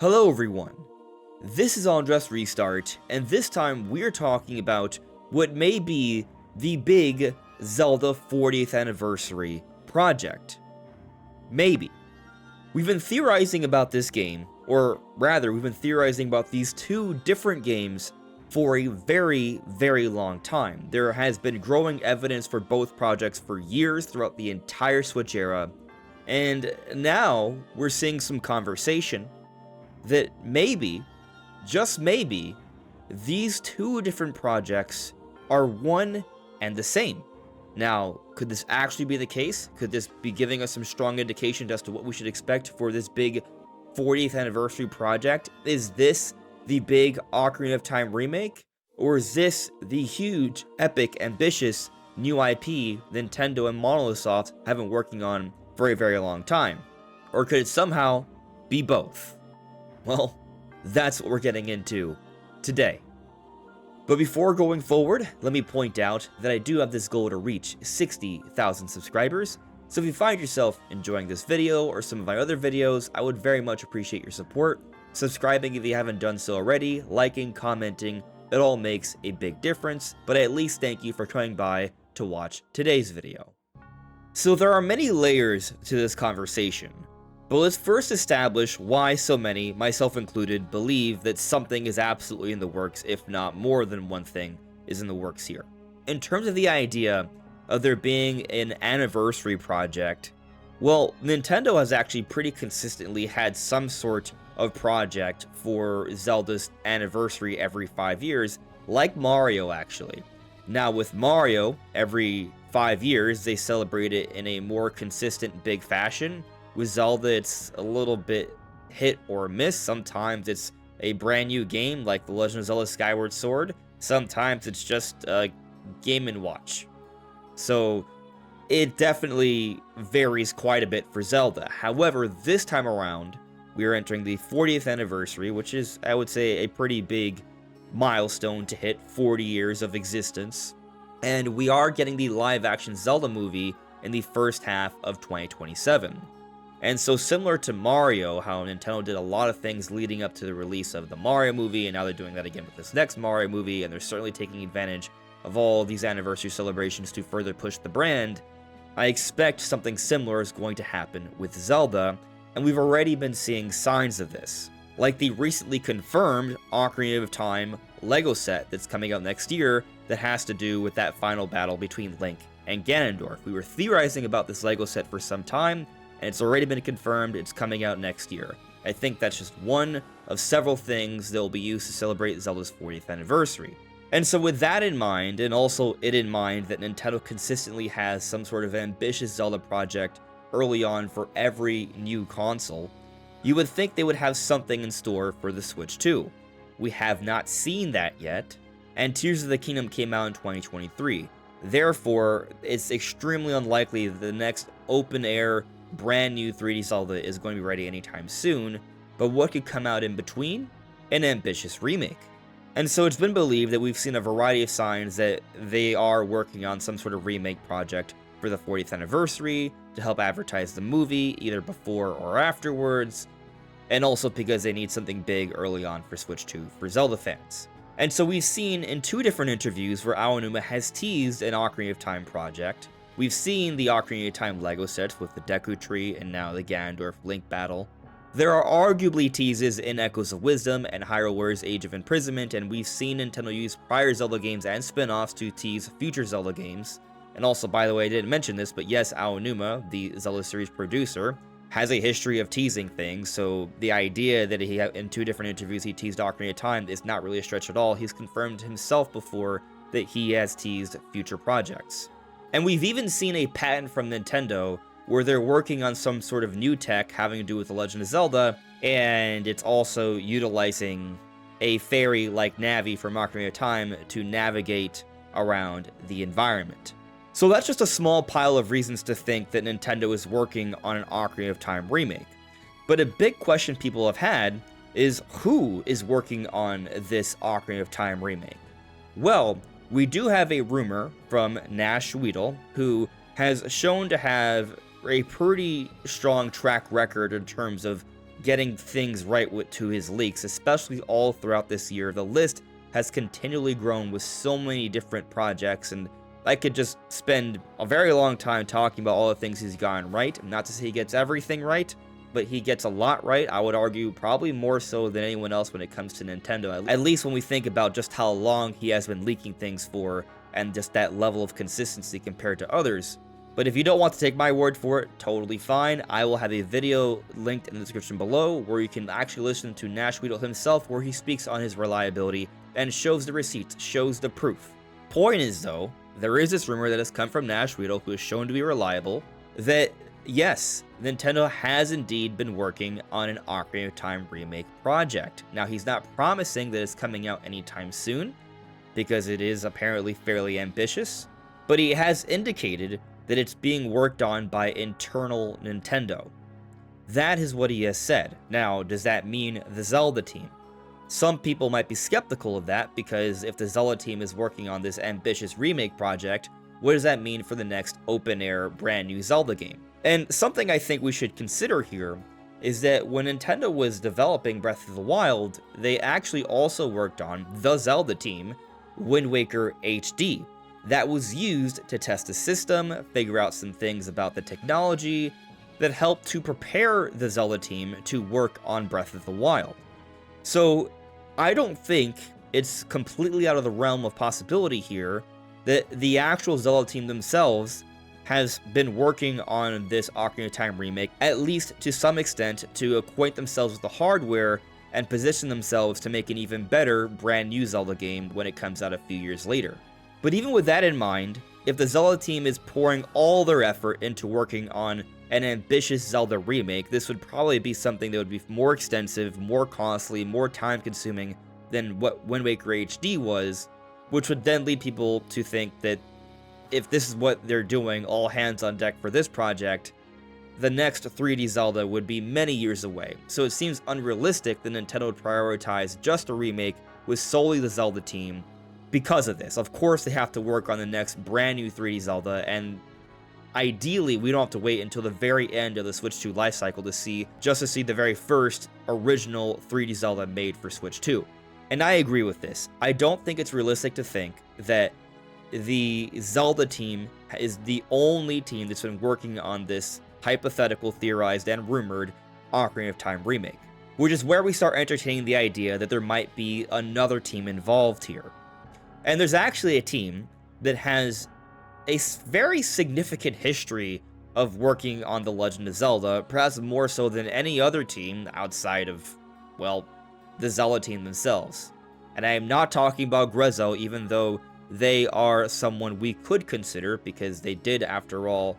Hello everyone, this is AndresRestart, and this time we're talking about what may be the big Zelda 40th anniversary project. Maybe. We've been theorizing about this game, or rather, we've been theorizing about these two different games for a very, very long time. There has been growing evidence for both projects for years throughout the entire Switch era, and now we're seeing some conversation that maybe, just maybe, these two different projects are one and the same. Now, could this actually be the case? Could this be giving us some strong indication as to what we should expect for this big 40th anniversary project? Is this the big Ocarina of Time remake? Or is this the huge, epic, ambitious new IP Nintendo and Monolith Soft have been working on for a very long time? Or could it somehow be both? Well, that's what we're getting into today. But before going forward, let me point out that I do have this goal to reach 60,000 subscribers, so if you find yourself enjoying this video or some of my other videos, I would very much appreciate your support. Subscribing if you haven't done so already, liking, commenting, it all makes a big difference, but I at least thank you for coming by to watch today's video. So there are many layers to this conversation. But let's first establish why so many, myself included, believe that something is absolutely in the works, if not more than one thing is in the works here. In terms of the idea of there being an anniversary project, well, Nintendo has actually pretty consistently had some sort of project for Zelda's anniversary every 5 years, like Mario actually. Now with Mario, every 5 years they celebrate it in a more consistent big fashion. With Zelda, it's a little bit hit or miss. Sometimes it's a brand new game like The Legend of Zelda Skyward Sword. Sometimes it's just a game and watch. So it definitely varies quite a bit for Zelda. However, this time around, we are entering the 40th anniversary, which is, I would say, a pretty big milestone to hit, 40 years of existence. And we are getting the live-action Zelda movie in the first half of 2027. And so similar to Mario, how Nintendo did a lot of things leading up to the release of the Mario movie, and now they're doing that again with this next Mario movie, and they're certainly taking advantage of all these anniversary celebrations to further push the brand, I expect something similar is going to happen with Zelda, and we've already been seeing signs of this. Like the recently confirmed Ocarina of Time Lego set that's coming out next year that has to do with that final battle between Link and Ganondorf. We were theorizing about this Lego set for some time, and it's already been confirmed it's coming out next year. I think that's just one of several things that will be used to celebrate Zelda's 40th anniversary. And so with that in mind, and also it in mind that Nintendo consistently has some sort of ambitious Zelda project early on for every new console, you would think they would have something in store for the Switch 2. We have not seen that yet, and Tears of the Kingdom came out in 2023. Therefore, it's extremely unlikely that the next open-air brand new 3D Zelda is going to be ready anytime soon, but what could come out in between? An ambitious remake. And so it's been believed that we've seen a variety of signs that they are working on some sort of remake project for the 40th anniversary to help advertise the movie either before or afterwards, and also because they need something big early on for Switch 2 for Zelda fans. And so we've seen in two different interviews where Aonuma has teased an Ocarina of Time project. We've seen the Ocarina of Time Lego sets with the Deku Tree and now the Ganondorf Link battle. There are arguably teases in Echoes of Wisdom and Hyrule Warriors Age of Imprisonment, and we've seen Nintendo use prior Zelda games and spin-offs to tease future Zelda games. And also, by the way, I didn't mention this, but yes, Aonuma, the Zelda series producer, has a history of teasing things, so the idea that in two different interviews he teased Ocarina of Time is not really a stretch at all. He's confirmed himself before that he has teased future projects. And we've even seen a patent from Nintendo where they're working on some sort of new tech having to do with The Legend of Zelda, and it's also utilizing a fairy like Navi from Ocarina of Time to navigate around the environment. So that's just a small pile of reasons to think that Nintendo is working on an Ocarina of Time remake. But a big question people have had is who is working on this Ocarina of Time remake? Well, we do have a rumor from Nash Weedle, who has shown to have a pretty strong track record in terms of getting things right to his leaks, especially all throughout this year. The list has continually grown with so many different projects, and I could just spend a very long time talking about all the things he's gotten right. Not to say he gets everything right, but he gets a lot right. I would argue probably more so than anyone else when it comes to Nintendo, at least when we think about just how long he has been leaking things for, and just that level of consistency compared to others. But if you don't want to take my word for it, totally fine. I will have a video linked in the description below where you can actually listen to Nash Weedle himself, where he speaks on his reliability and shows the receipts, shows the proof. Point is though, there is this rumor that has come from Nash Weedle, who is shown to be reliable, that yes, Nintendo has indeed been working on an Ocarina of Time remake project. Now, he's not promising that it's coming out anytime soon, because it is apparently fairly ambitious, but he has indicated that it's being worked on by internal Nintendo. That is what he has said. Now, does that mean the Zelda team? Some people might be skeptical of that, because if the Zelda team is working on this ambitious remake project, what does that mean for the next open-air brand new Zelda game? And something I think we should consider here is that when Nintendo was developing Breath of the Wild, they actually also worked on the Zelda team, Wind Waker HD. That was used to test the system, figure out some things about the technology that helped to prepare the Zelda team to work on Breath of the Wild. So I don't think it's completely out of the realm of possibility here that the actual Zelda team themselves has been working on this Ocarina of Time remake, at least to some extent, to acquaint themselves with the hardware and position themselves to make an even better brand new Zelda game when it comes out a few years later. But even with that in mind, if the Zelda team is pouring all their effort into working on an ambitious Zelda remake, this would probably be something that would be more extensive, more costly, more time-consuming than what Wind Waker HD was, which would then lead people to think that if this is what they're doing, all hands on deck for this project, the next 3D Zelda would be many years away. So it seems unrealistic that Nintendo would prioritize just a remake with solely the Zelda team because of this. Of course, they have to work on the next brand new 3D Zelda, and ideally, we don't have to wait until the very end of the Switch 2 lifecycle to see the very first original 3D Zelda made for Switch 2. And I agree with this. I don't think it's realistic to think that the Zelda team is the only team that's been working on this hypothetical, theorized, and rumored Ocarina of Time remake, which is where we start entertaining the idea that there might be another team involved here. And there's actually a team that has a very significant history of working on The Legend of Zelda, perhaps more so than any other team outside of, well, the Zelda team themselves. And I am not talking about Grezzo, even though they are someone we could consider, because they did, after all,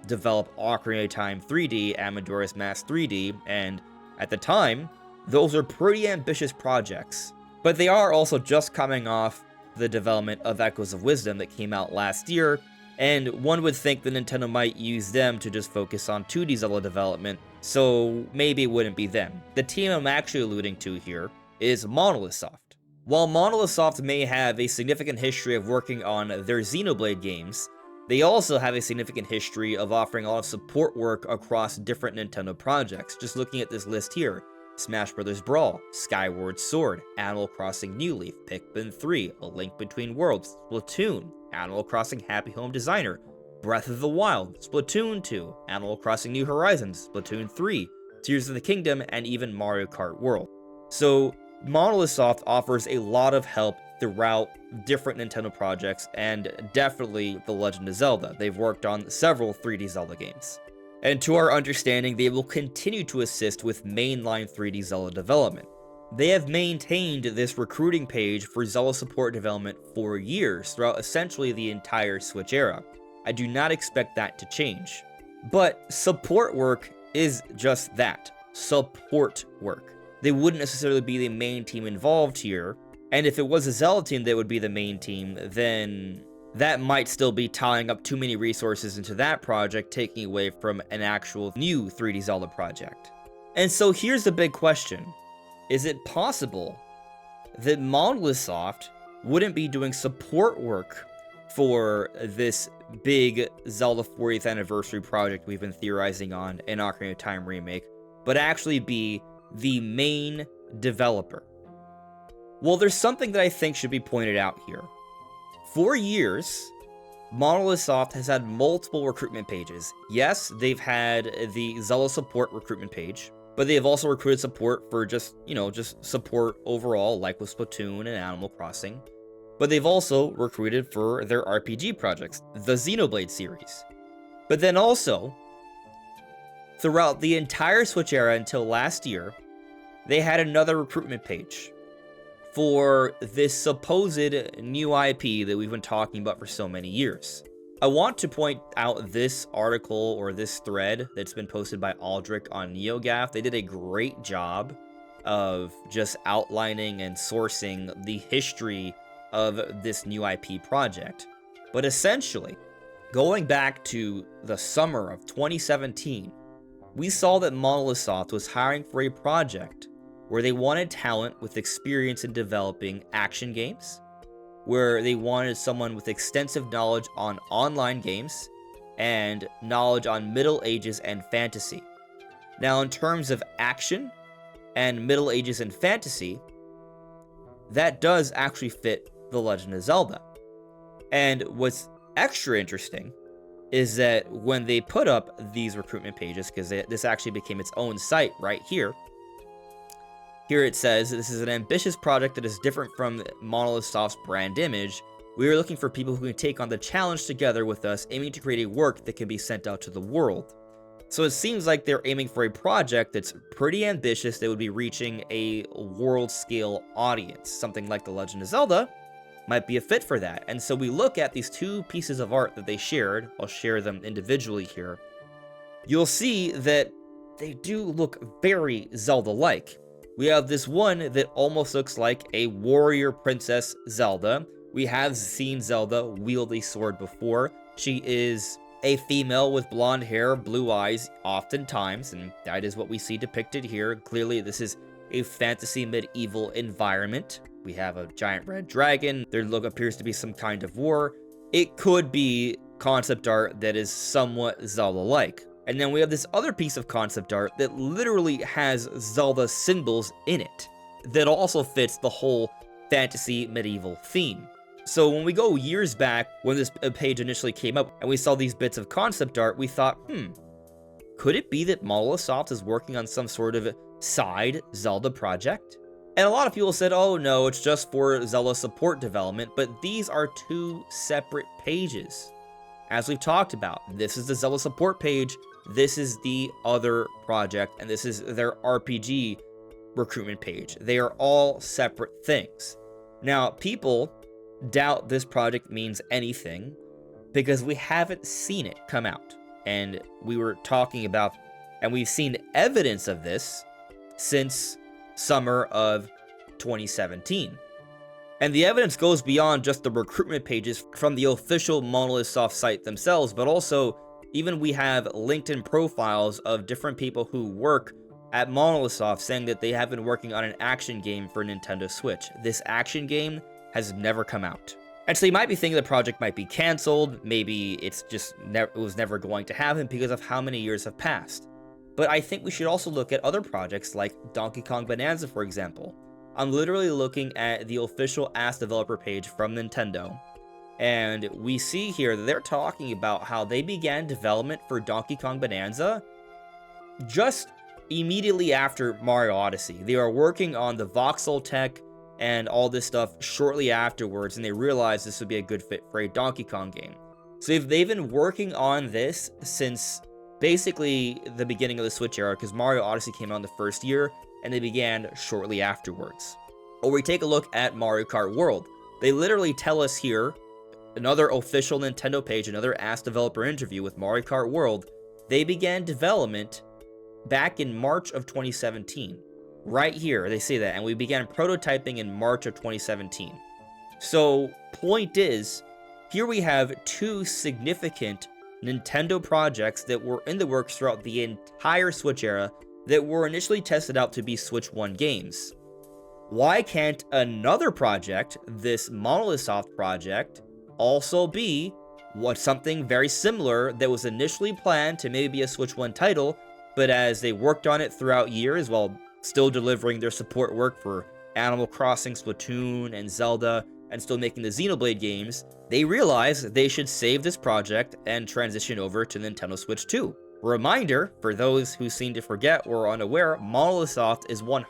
develop Ocarina of Time 3D and Majora's Mask 3D, and at the time, those are pretty ambitious projects. But they are also just coming off the development of Echoes of Wisdom that came out last year, and one would think that Nintendo might use them to just focus on 2D Zelda development, so maybe it wouldn't be them. The team I'm actually alluding to here is Monolith Soft. While Monolith Soft may have a significant history of working on their Xenoblade games, they also have a significant history of offering a lot of support work across different Nintendo projects. Just looking at this list here: Smash Bros. Brawl, Skyward Sword, Animal Crossing New Leaf, Pikmin 3, A Link Between Worlds, Splatoon, Animal Crossing Happy Home Designer, Breath of the Wild, Splatoon 2, Animal Crossing New Horizons, Splatoon 3, Tears of the Kingdom, and even Mario Kart World. So Monolith Soft offers a lot of help throughout different Nintendo projects, and definitely The Legend of Zelda. They've worked on several 3D Zelda games. And to our understanding, they will continue to assist with mainline 3D Zelda development. They have maintained this recruiting page for Zelda support development for years, throughout essentially the entire Switch era. I do not expect that to change. But support work is just that, support work. They wouldn't necessarily be the main team involved here, and if it was a Zelda team that would be the main team, then that might still be tying up too many resources into that project, taking away from an actual new 3D Zelda project. And so here's the big question. Is it possible that Monolith Soft wouldn't be doing support work for this big Zelda 40th anniversary project we've been theorizing on in Ocarina of Time Remake, but actually be the main developer. Well, there's something that I think should be pointed out here. For years, Monolith Soft has had multiple recruitment pages. Yes, they've had the Zelda support recruitment page, but they have also recruited support for just support overall, like with Splatoon and Animal Crossing. But they've also recruited for their RPG projects, the Xenoblade series. But then also, throughout the entire Switch era until last year, they had another recruitment page for this supposed new IP that we've been talking about for so many years. I want to point out this article or this thread that's been posted by Aldrich on NeoGAF. They did a great job of just outlining and sourcing the history of this new IP project. But essentially, going back to the summer of 2017, we saw that Monolith Soft was hiring for a project where they wanted talent with experience in developing action games, where they wanted someone with extensive knowledge on online games, and knowledge on Middle Ages and fantasy. Now, in terms of action and Middle Ages and fantasy, that does actually fit The Legend of Zelda. And what's extra interesting is that when they put up these recruitment pages, because this actually became its own site right here, here it says, this is an ambitious project that is different from Monolith Soft's brand image. We are looking for people who can take on the challenge together with us, aiming to create a work that can be sent out to the world. So it seems like they're aiming for a project that's pretty ambitious that would be reaching a world-scale audience. Something like The Legend of Zelda might be a fit for that. And so we look at these two pieces of art that they shared. I'll share them individually here. You'll see that they do look very Zelda-like. We have this one that almost looks like a warrior princess Zelda. We have seen Zelda wield a sword before. She is a female with blonde hair, blue eyes, oftentimes, and that is what we see depicted here. Clearly, this is a fantasy medieval environment. We have a giant red dragon. There appears to be some kind of war. It could be concept art that is somewhat Zelda-like. And then we have this other piece of concept art that literally has Zelda symbols in it that also fits the whole fantasy medieval theme. So when we go years back, when this page initially came up and we saw these bits of concept art, we thought, could it be that Monolith Soft is working on some sort of side Zelda project? And a lot of people said, oh no, it's just for Zelda support development, but these are two separate pages. As we've talked about, this is the Zelda support page, this is the other project, and this is their RPG recruitment page. They are all separate things. Now, people doubt this project means anything because we haven't seen it come out. And we were talking about, and we've seen evidence of this since summer of 2017. And the evidence goes beyond just the recruitment pages from the official Monolith Soft site themselves, but also even we have LinkedIn profiles of different people who work at Monolith Soft saying that they have been working on an action game for Nintendo Switch. This action game has never come out. And so you might be thinking the project might be canceled, maybe it's just it was never going to happen because of how many years have passed. But I think we should also look at other projects like Donkey Kong Bonanza, for example. I'm literally looking at the official Ask Developer page from Nintendo, and we see here that they're talking about how they began development for Donkey Kong Bonanza just immediately after Mario Odyssey. They are working on the voxel tech and all this stuff shortly afterwards, and they realized this would be a good fit for a Donkey Kong game. So they've been working on this since basically the beginning of the Switch era, because Mario Odyssey came out in the first year, and they began shortly afterwards. Or we take a look at Mario Kart World. They literally tell us here, another official Nintendo page, another Ask Developer interview with Mario Kart World, they began development back in March of 2017. Right here, they say that, and we began prototyping in March of 2017. So, point is, here we have two significant Nintendo projects that were in the works throughout the entire Switch era that were initially tested out to be Switch 1 games. Why can't another project, this Monolith Soft project, also be something very similar that was initially planned to maybe be a Switch 1 title, but as they worked on it throughout years while still delivering their support work for Animal Crossing, Splatoon, and Zelda, and still making the Xenoblade games, they realized they should save this project and transition over to Nintendo Switch 2. Reminder, for those who seem to forget or are unaware, Monolith Soft is 100%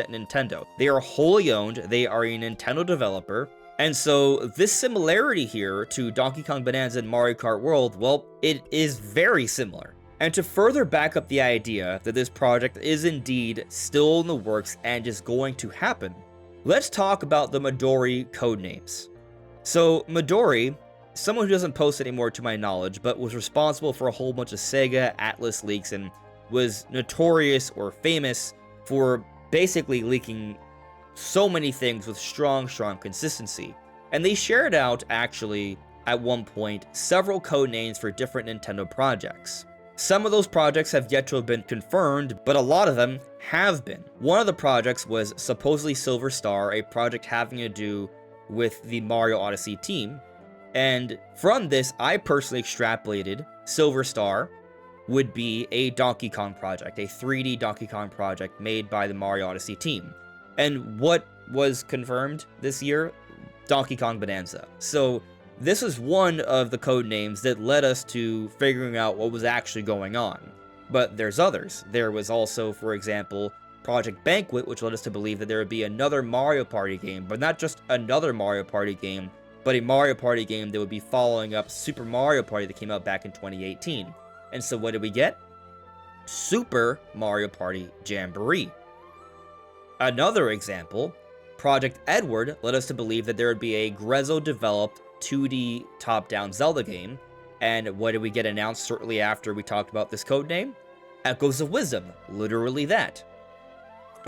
Nintendo. They are wholly owned, they are a Nintendo developer, and so this similarity here to Donkey Kong Bonanza and Mario Kart World, well, it is very similar. And to further back up the idea that this project is indeed still in the works and is going to happen, let's talk about the Midori codenames. So Midori, someone who doesn't post anymore to my knowledge, but was responsible for a whole bunch of Sega Atlas leaks and was notorious or famous for basically leaking so many things with strong consistency. And they shared out, actually, at one point, several codenames for different Nintendo projects. Some of those projects have yet to have been confirmed, but a lot of them have been. One of the projects was supposedly Silver Star, a project having to do with the Mario Odyssey team. And from this, I personally extrapolated Silver Star would be a Donkey Kong project, a 3D Donkey Kong project made by the Mario Odyssey team. And what was confirmed this year? Donkey Kong Bonanza. So this is one of the code names that led us to figuring out what was actually going on. But there's others. There was also, for example, Project Banquet, which led us to believe that there would be another Mario Party game, but not just another Mario Party game, but a Mario Party game that would be following up Super Mario Party that came out back in 2018. And so what did we get? Super Mario Party Jamboree. Another example, Project Edward led us to believe that there would be a Grezzo-developed 2D top-down Zelda game, and what did we get announced shortly after we talked about this codename? Echoes of Wisdom, literally that.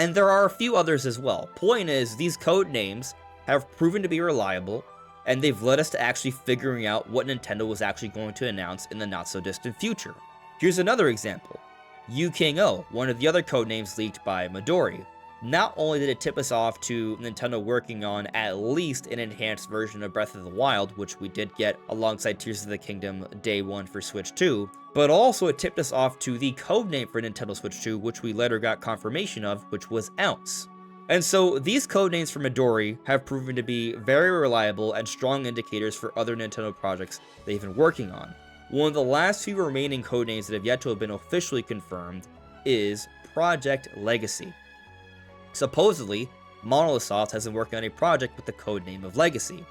And there are a few others as well. Point is, these codenames have proven to be reliable, and they've led us to actually figuring out what Nintendo was actually going to announce in the not-so-distant future. Here's another example. Yu King O, one of the other codenames leaked by Midori. Not only did it tip us off to Nintendo working on at least an enhanced version of Breath of the Wild, which we did get alongside Tears of the Kingdom Day 1 for Switch 2, but also it tipped us off to the codename for Nintendo Switch 2, which we later got confirmation of, which was Ounce. And so these codenames for Midori have proven to be very reliable and strong indicators for other Nintendo projects they've been working on. One of the last few remaining codenames that have yet to have been officially confirmed is Project Legacy. Supposedly, Monolith Soft has been working on a project with the codename of Legacy.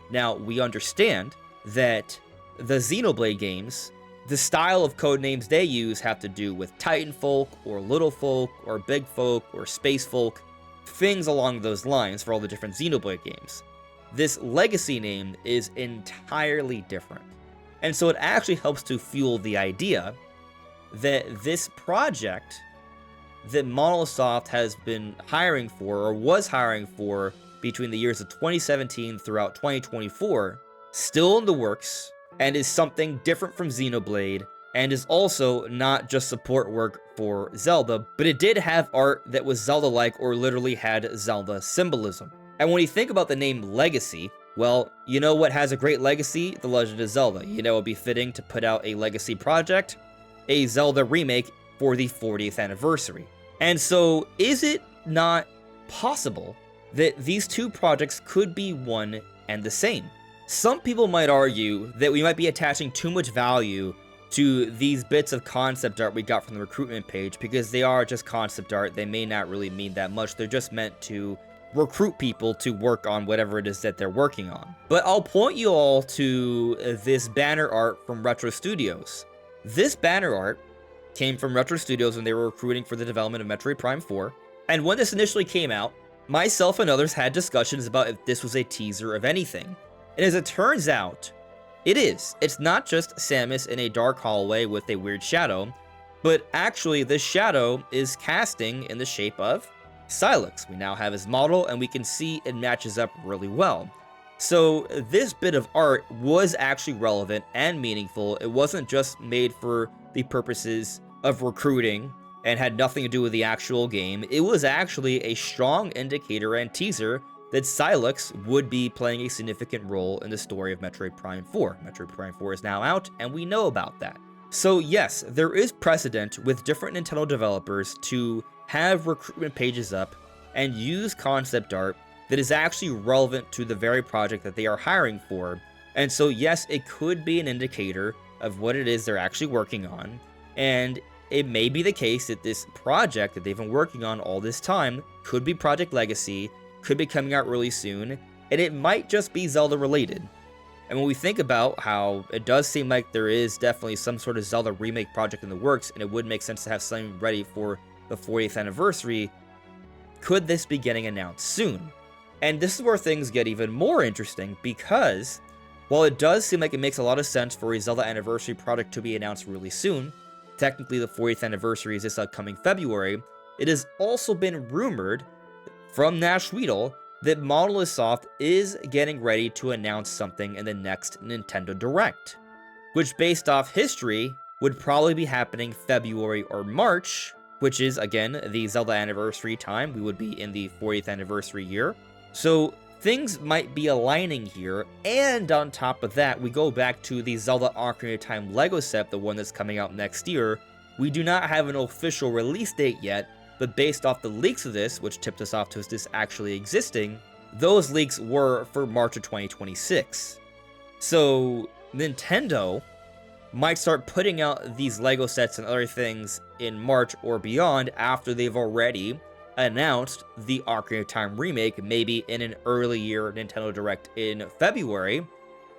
Now, we understand that the Xenoblade games, the style of codenames they use have to do with Titan folk, or Little folk, or Big folk, or Space folk, things along those lines for all the different Xenoblade games. This Legacy name is entirely different. And so it actually helps to fuel the idea that this project that Monolith Soft has been hiring for, or was hiring for, between the years of 2017 throughout 2024, still in the works, and is something different from Xenoblade, and is also not just support work for Zelda, but it did have art that was Zelda-like or literally had Zelda symbolism. And when you think about the name Legacy, well, you know what has a great legacy? The Legend of Zelda. You know it would be fitting to put out a legacy project, a Zelda remake for the 40th anniversary. And so, is it not possible that these two projects could be one and the same? Some people might argue that we might be attaching too much value to these bits of concept art we got from the recruitment page because they are just concept art. They may not really mean that much. They're just meant to recruit people to work on whatever it is that they're working on. But I'll point you all to this banner art from Retro Studios. This banner art came from Retro Studios when they were recruiting for the development of Metroid Prime 4, and when this initially came out, myself and others had discussions about if this was a teaser of anything. And as it turns out, it is. It's not just Samus in a dark hallway with a weird shadow, but actually this shadow is casting in the shape of Sylux. We now have his model, and we can see it matches up really well. So this bit of art was actually relevant and meaningful. It wasn't just made for the purposes of recruiting and had nothing to do with the actual game. It was actually a strong indicator and teaser that Sylux would be playing a significant role in the story of Metroid Prime 4. Metroid Prime 4 is now out, and we know about that. So yes, there is precedent with different Nintendo developers to have recruitment pages up and use concept art that is actually relevant to the very project that they are hiring for. And so yes, it could be an indicator of what it is they're actually working on, and it may be the case that this project that they've been working on all this time could be Project Legacy, could be coming out really soon, and it might just be Zelda related. And when we think about how it does seem like there is definitely some sort of Zelda remake project in the works, and it would make sense to have something ready for the 40th anniversary, could this be getting announced soon? And this is where things get even more interesting, because while it does seem like it makes a lot of sense for a Zelda anniversary project to be announced really soon, technically the 40th anniversary is this upcoming February, it has also been rumored from Nash Weedle that Monolith Soft is getting ready to announce something in the next Nintendo Direct, which based off history would probably be happening February or March, which is again the Zelda anniversary time. We would be in the 40th anniversary year. So things might be aligning here, and on top of that, we go back to the Zelda Ocarina of Time Lego set, the one that's coming out next year. We do not have an official release date yet, but based off the leaks of this, which tipped us off to this actually existing, those leaks were for March of 2026. So Nintendo might start putting out these Lego sets and other things in March or beyond after they've already announced the Ocarina of Time remake, maybe in an early year Nintendo Direct in February,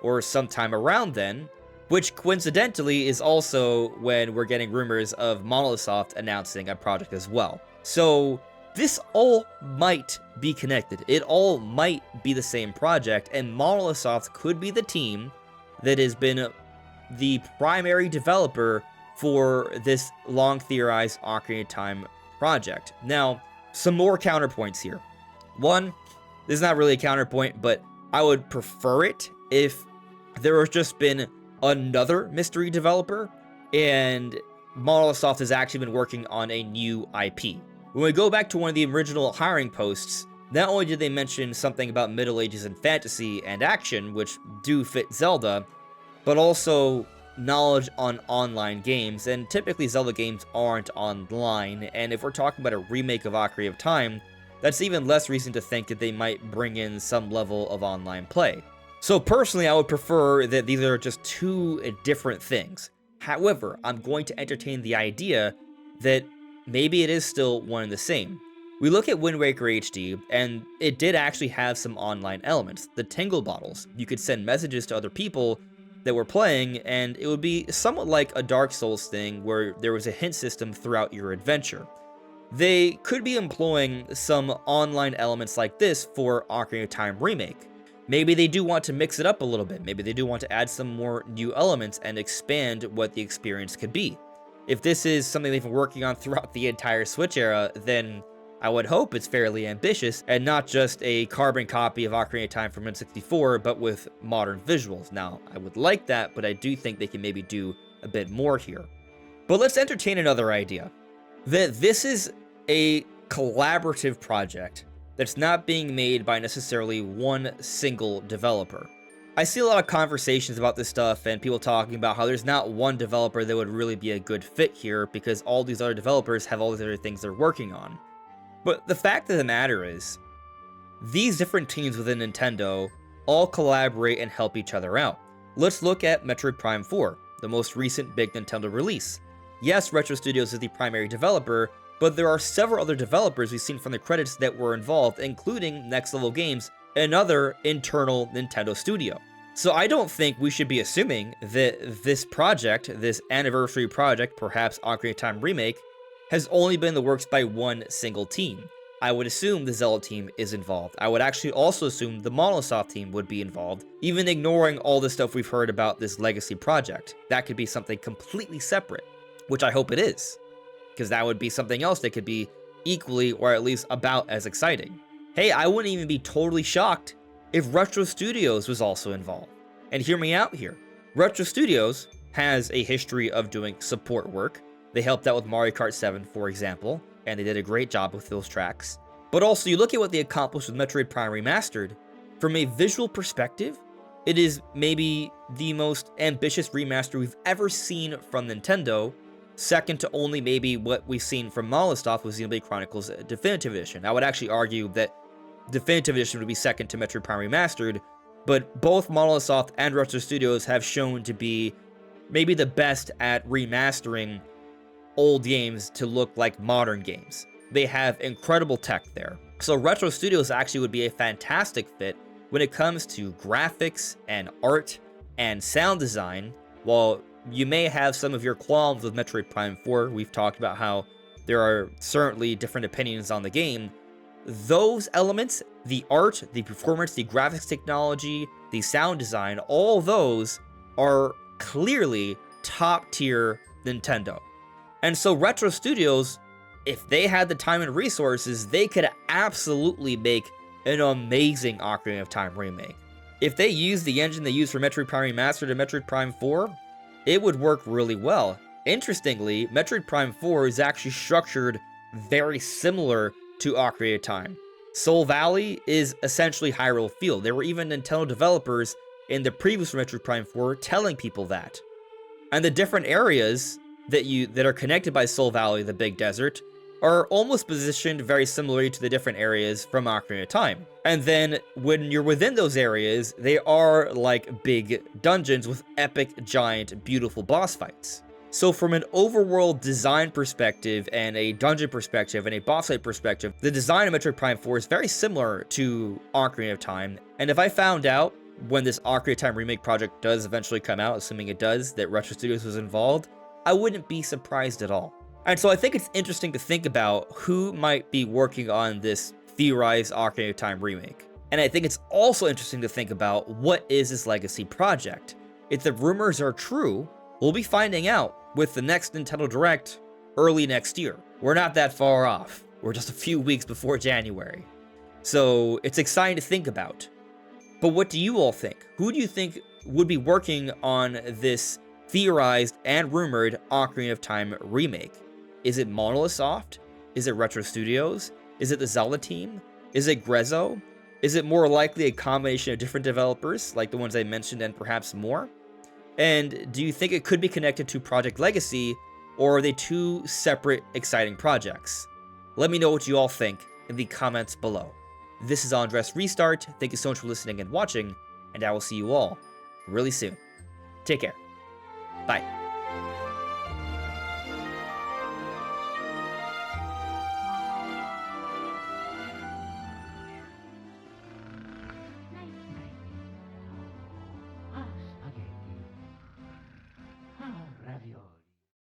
or sometime around then, which coincidentally is also when we're getting rumors of Monolith Soft announcing a project as well. So this all might be connected. It all might be the same project, and Monolith Soft could be the team that has been the primary developer for this long theorized Ocarina of Time project. Now, some more counterpoints here. One, this is not really a counterpoint, but I would prefer it if there has just been another mystery developer and Monolith Soft has actually been working on a new IP. When we go back to one of the original hiring posts, not only did they mention something about Middle Ages and fantasy and action, which do fit Zelda, but also knowledge on online games, and typically Zelda games aren't online, and if we're talking about a remake of Ocarina of Time, that's even less reason to think that they might bring in some level of online play. So personally, I would prefer that these are just two different things. However, I'm going to entertain the idea that maybe it is still one and the same. We look at Wind Waker HD, and it did actually have some online elements. The Tingle Bottles. You could send messages to other people that were playing, and it would be somewhat like a Dark Souls thing where there was a hint system throughout your adventure. They could be employing some online elements like this for Ocarina of Time Remake. Maybe they do want to mix it up a little bit. Maybe they do want to add some more new elements and expand what the experience could be. If this is something they've been working on throughout the entire Switch era, then I would hope it's fairly ambitious and not just a carbon copy of Ocarina of Time from N64, but with modern visuals. Now, I would like that, but I do think they can maybe do a bit more here. But let's entertain another idea. That this is a collaborative project that's not being made by necessarily one single developer. I see a lot of conversations about this stuff and people talking about how there's not one developer that would really be a good fit here because all these other developers have all these other things they're working on. But the fact of the matter is, these different teams within Nintendo all collaborate and help each other out. Let's look at Metroid Prime 4, the most recent big Nintendo release. Yes, Retro Studios is the primary developer, but there are several other developers we've seen from the credits that were involved, including Next Level Games, another internal Nintendo studio. So I don't think we should be assuming that this project, this anniversary project, perhaps Ocarina of Time Remake, has only been in the works by one single team. I would assume the Zelda team is involved. I would actually also assume the Monolith Soft team would be involved, even ignoring all the stuff we've heard about this legacy project. That could be something completely separate, which I hope it is, because that would be something else that could be equally or at least about as exciting. Hey, I wouldn't even be totally shocked if Retro Studios was also involved. And hear me out here. Retro Studios has a history of doing support work. They helped out with Mario Kart 7, for example, and they did a great job with those tracks. But also, you look at what they accomplished with Metroid Prime Remastered, from a visual perspective, It is maybe the most ambitious remaster we've ever seen from Nintendo, second to only maybe what we've seen from Monolith Soft with Xenoblade Chronicles Definitive Edition. I would actually argue that Definitive Edition would be second to Metroid Prime Remastered, but both Monolith Soft and Retro Studios have shown to be maybe the best at remastering old games to look like modern games. They have incredible tech there. So Retro Studios actually would be a fantastic fit when it comes to graphics and art and sound design. While you may have some of your qualms with Metroid Prime 4, we've talked about how there are certainly different opinions on the game. Those elements, the art, the performance, the graphics technology, the sound design, all those are clearly top tier Nintendo. And so Retro Studios, if they had the time and resources, they could absolutely make an amazing Ocarina of Time remake. If they used the engine they used for Metroid Prime Remastered and Metroid Prime 4, it would work really well. Interestingly, Metroid Prime 4 is actually structured very similar to Ocarina of Time. Soul Valley is essentially Hyrule Field. There were even Nintendo developers in the previous Metroid Prime 4 telling people that. And the different areas that are connected by Soul Valley, the big desert, are almost positioned very similarly to the different areas from Ocarina of Time. And then when you're within those areas, they are like big dungeons with epic, giant, beautiful boss fights. So from an overworld design perspective and a dungeon perspective and a boss fight perspective, the design of Metroid Prime 4 is very similar to Ocarina of Time. And if I found out when this Ocarina of Time remake project does eventually come out, assuming it does, that Retro Studios was involved, I wouldn't be surprised at all. And so I think it's interesting to think about who might be working on this theorized Ocarina of Time remake. And I think it's also interesting to think about what is this legacy project. If the rumors are true, we'll be finding out with the next Nintendo Direct early next year. We're not that far off. We're just a few weeks before January. So it's exciting to think about. But what do you all think? Who do you think would be working on this theorized and rumored Ocarina of Time remake? Is it Monolith Soft? Is it Retro Studios? Is it the Zelda team? Is it Grezzo? Is it more likely a combination of different developers, like the ones I mentioned and perhaps more? And do you think it could be connected to Project Legacy, or are they two separate, exciting projects? Let me know what you all think in the comments below. This is AndresRestart. Thank you so much for listening and watching, and I will see you all really soon. Take care. Bye.